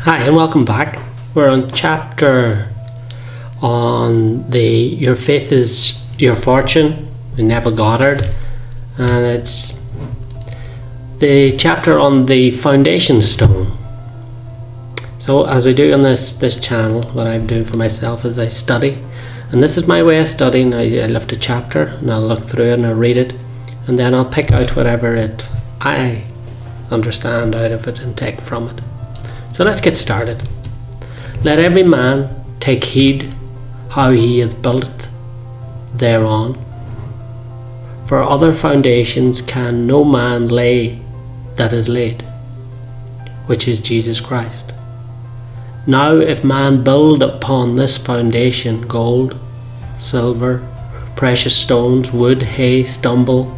Hi and welcome back. We're on chapter on the Your Faith is Your Fortune by Neville Goddard, and it's the chapter on the foundation stone. So as we do on this channel, what I'm doing for myself is I study, and this is my way of studying. I lift a chapter and I'll look through it and I'll read it, and then I'll pick out whatever I understand out of it and take from it. So let's get started. Let every man take heed how he hath built thereon. For other foundations can no man lay that is laid, which is Jesus Christ. Now if man build upon this foundation gold, silver, precious stones, wood, hay, stubble,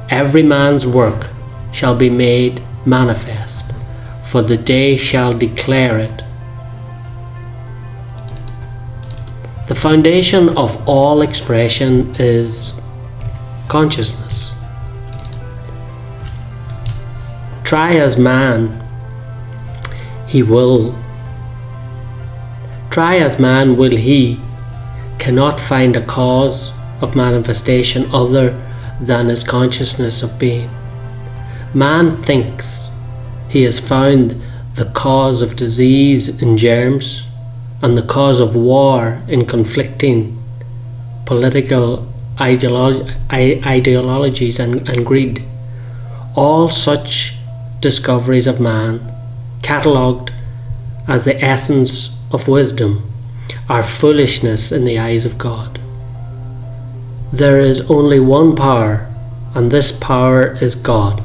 every man's work shall be made manifest, for the day shall declare it. The foundation of all expression is consciousness. Try as man will he cannot find a cause of manifestation other than his consciousness of being. Man thinks he has found the cause of disease in germs and the cause of war in conflicting political ideologies and greed. All such discoveries of man, catalogued as the essence of wisdom, are foolishness in the eyes of God. There is only one power, and this power is God.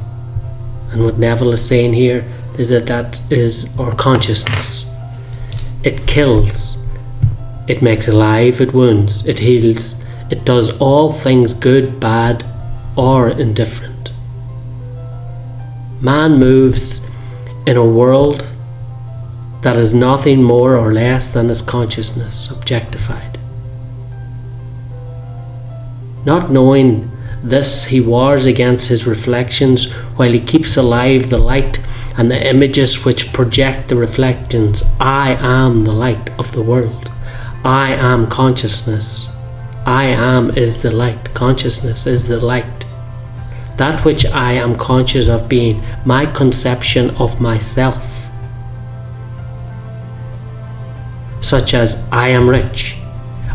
And what Neville is saying here is that is our consciousness. It kills, it makes alive, it wounds, it heals, it does all things good, bad, or indifferent. Man moves in a world that is nothing more or less than his consciousness objectified. Not knowing this, he wars against his reflections while he keeps alive the light and the images which project the reflections. I am the light of the world. I am consciousness. I am is the light. Consciousness is the light. That which I am conscious of being, my conception of myself, such as I am rich,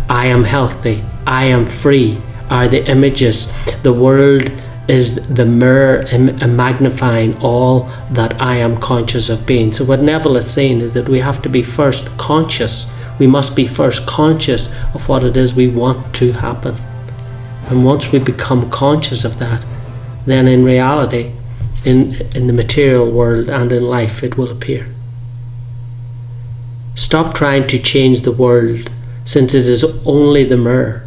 I am healthy, I am free, are the images. The world is the mirror magnifying all that I am conscious of being. So what Neville is saying is that we have to be first conscious. We must be first conscious of what it is we want to happen. And once we become conscious of that, then in reality, in the material world and in life, it will appear. Stop trying to change the world, since it is only the mirror.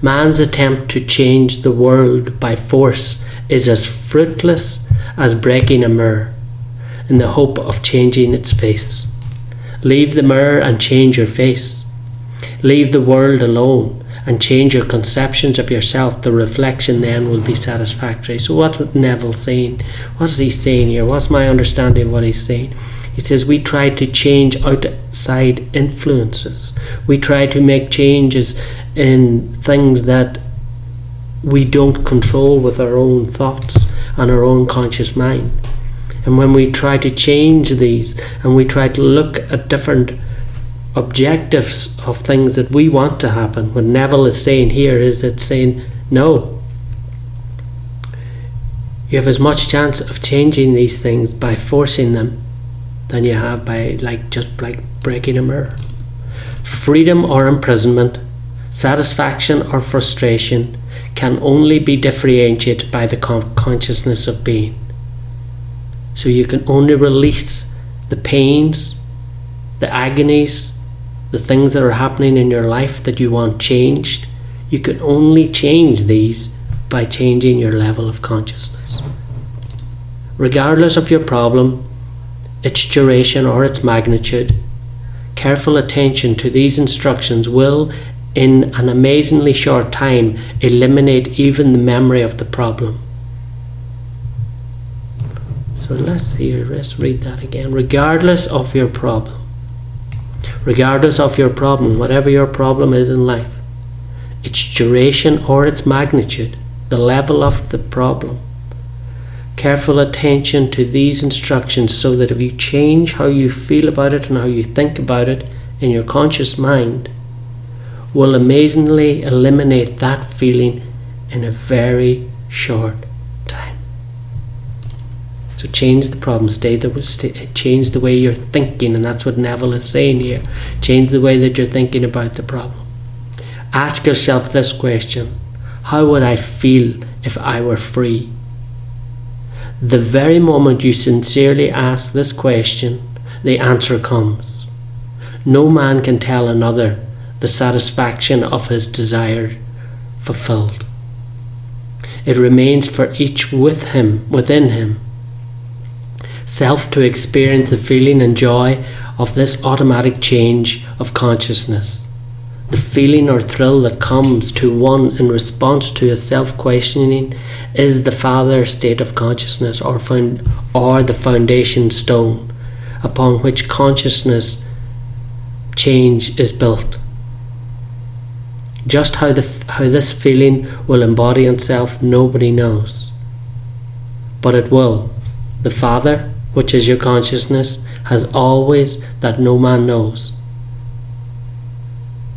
Man's attempt to change the world by force is as fruitless as breaking a mirror in the hope of changing its face. Leave the mirror and change your face. Leave the world alone and change your conceptions of yourself. The reflection then will be satisfactory. So what's Neville saying? What's he saying here? What's my understanding of what he's saying? He says we try to change outside influences. We try to make changes in things that we don't control with our own thoughts and our own conscious mind. And when we try to change these and we try to look at different objectives of things that we want to happen, what Neville is saying here is that saying no. You have as much chance of changing these things by forcing them than you have by just breaking a mirror. Freedom or imprisonment, satisfaction or frustration can only be differentiated by the consciousness of being. So you can only release the pains, the agonies, the things that are happening in your life that you want changed. You can only change these by changing your level of consciousness. Regardless of your problem, its duration or its magnitude, careful attention to these instructions will, in an amazingly short time, eliminate even the memory of the problem. So let's read that again. Regardless of your problem, whatever your problem is in life, its duration or its magnitude, the level of the problem, careful attention to these instructions so that if you change how you feel about it and how you think about it in your conscious mind, will amazingly eliminate that feeling in a very short time. So change the problem, change the way you're thinking, and that's what Neville is saying here. Change the way that you're thinking about the problem. Ask yourself this question: how would I feel if I were free? The very moment you sincerely ask this question, the answer comes. No man can tell another the satisfaction of his desire fulfilled. It remains for each within him, self to experience the feeling and joy of this automatic change of consciousness. The feeling or thrill that comes to one in response to a self-questioning is the father state of consciousness, or the foundation stone upon which consciousness change is built. Just how this feeling will embody itself, nobody knows. But it will. The Father, which is your consciousness, has always that no man knows.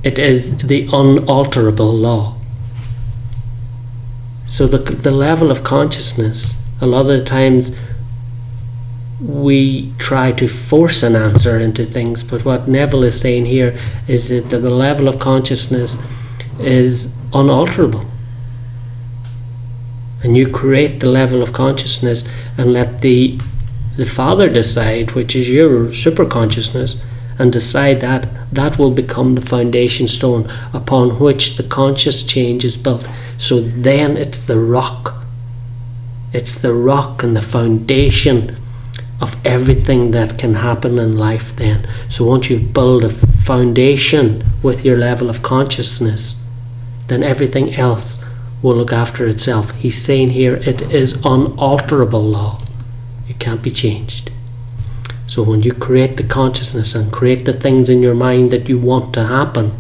It is the unalterable law. So the level of consciousness, a lot of the times we try to force an answer into things, but what Neville is saying here is that the level of consciousness is unalterable. And you create the level of consciousness and let the Father decide, which is your superconsciousness, and decide that will become the foundation stone upon which the conscious change is built. So then it's the rock. It's the rock and the foundation of everything that can happen in life then. So once you've built a foundation with your level of consciousness, then everything else will look after itself. He's saying here it is unalterable law. It can't be changed. So when you create the consciousness and create the things in your mind that you want to happen,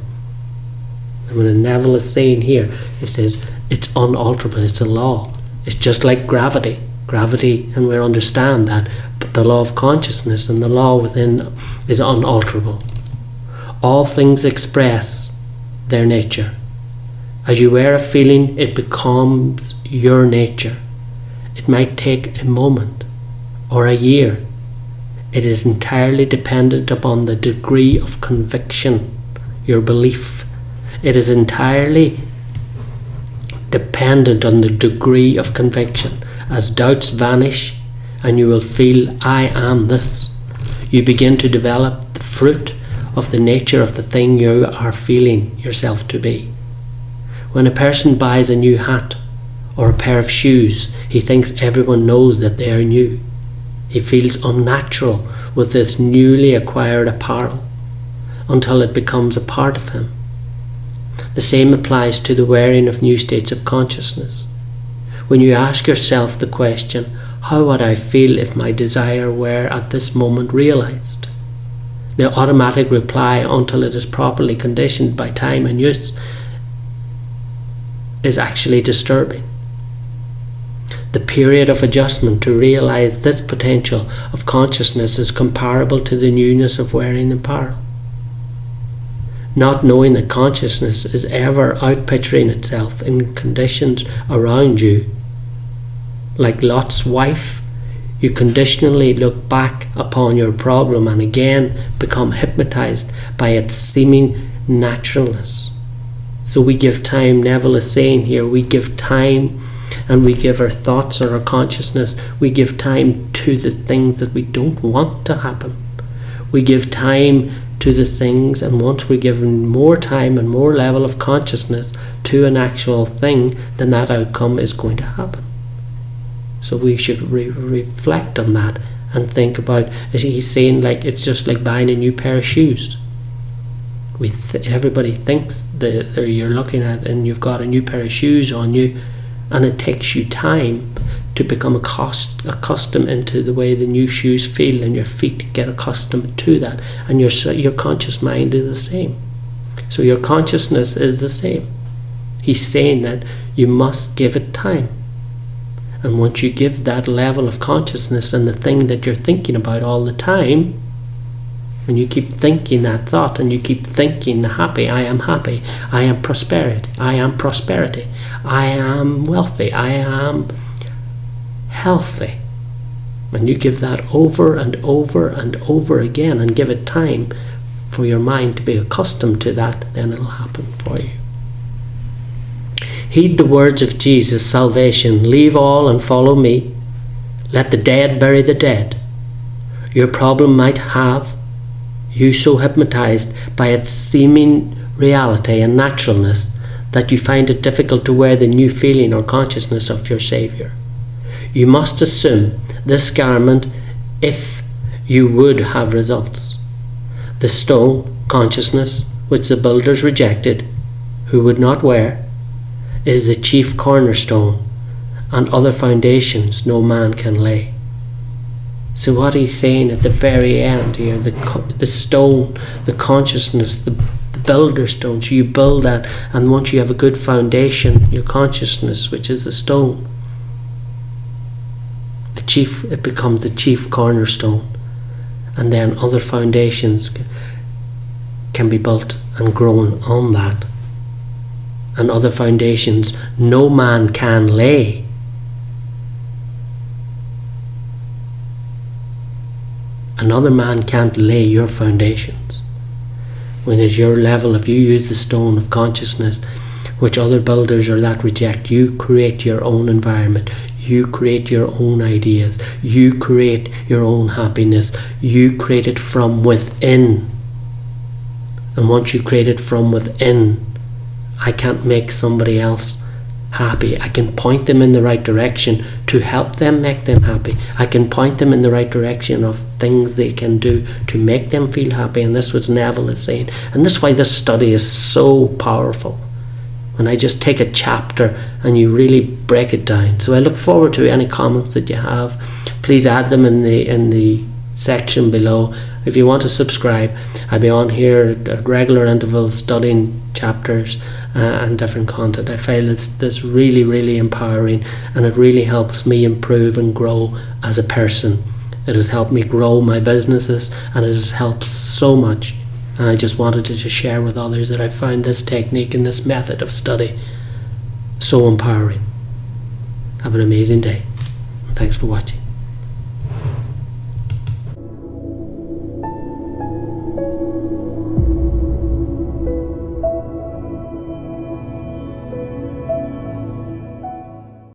and when Neville is saying here, he says it's unalterable, it's a law. It's just like gravity. Gravity, and we understand that, but the law of consciousness and the law within is unalterable. All things express their nature. As you wear a feeling, it becomes your nature. It might take a moment or a year. It is entirely dependent upon the degree of conviction, your belief. It is entirely dependent on the degree of conviction. As doubts vanish and you will feel, I am this, you begin to develop the fruit of the nature of the thing you are feeling yourself to be. When a person buys a new hat or a pair of shoes, he thinks everyone knows that they are new. He feels unnatural with this newly acquired apparel until it becomes a part of him. The same applies to the wearing of new states of consciousness. When you ask yourself the question, how would I feel if my desire were at this moment realized? The automatic reply, until it is properly conditioned by time and use, is actually disturbing. The period of adjustment to realize this potential of consciousness is comparable to the newness of wearing apparel. Not knowing that consciousness is ever outpicturing itself in conditions around you. Like Lot's wife, you conditionally look back upon your problem and again become hypnotized by its seeming naturalness. So we give time, Neville is saying here, we give time, and we give our thoughts or our consciousness, we give time to the things that we don't want to happen. We give time to the things, and once we're given more time and more level of consciousness to an actual thing, then that outcome is going to happen. So we should reflect on that and think about, as he's saying, like it's just like buying a new pair of shoes. Everybody thinks that you're looking at and you've got a new pair of shoes on you, And it takes you time to become accustomed into the way the new shoes feel, and your feet get accustomed to that. And your conscious mind is the same. So your consciousness is the same. He's saying that you must give it time. And once you give that level of consciousness and the thing that you're thinking about all the time, when you keep thinking that thought and you keep thinking the happy, I am happy, I am prosperity, I am prosperity, I am wealthy, I am healthy. When you give that over and over and over again and give it time for your mind to be accustomed to that, then it'll happen for you. Heed the words of Jesus' salvation. Leave all and follow me. Let the dead bury the dead. Your problem might have you so hypnotized by its seeming reality and naturalness that you find it difficult to wear the new feeling or consciousness of your Saviour. You must assume this garment if you would have results. The stone, consciousness, which the builders rejected, who would not wear, is the chief cornerstone, and other foundations no man can lay. So what he's saying at the very end here, the stone, the consciousness, the builder stone, so you build that, and once you have a good foundation, your consciousness, which is the stone, it becomes the chief cornerstone, and then other foundations can be built and grown on that. And other foundations no man can lay. Another man can't lay your foundations. When it's your level, if you use the stone of consciousness, which other builders or that reject, you create your own environment. You create your own ideas. You create your own happiness. You create it from within. And once you create it from within, I can't make somebody else happy. I can point them in the right direction to help them make them happy. I can point them in the right direction of things they can do to make them feel happy. And this is what Neville is saying. And this is why this study is so powerful. When I just take a chapter and you really break it down. So I look forward to any comments that you have. Please add them in the section below. If you want to subscribe, I'll be on here at regular intervals studying chapters and different content. I feel it's really, really empowering, and it really helps me improve and grow as a person. It has helped me grow my businesses, and it has helped so much. And I just wanted to just share with others that I found this technique and this method of study so empowering. Have an amazing day. Thanks for watching.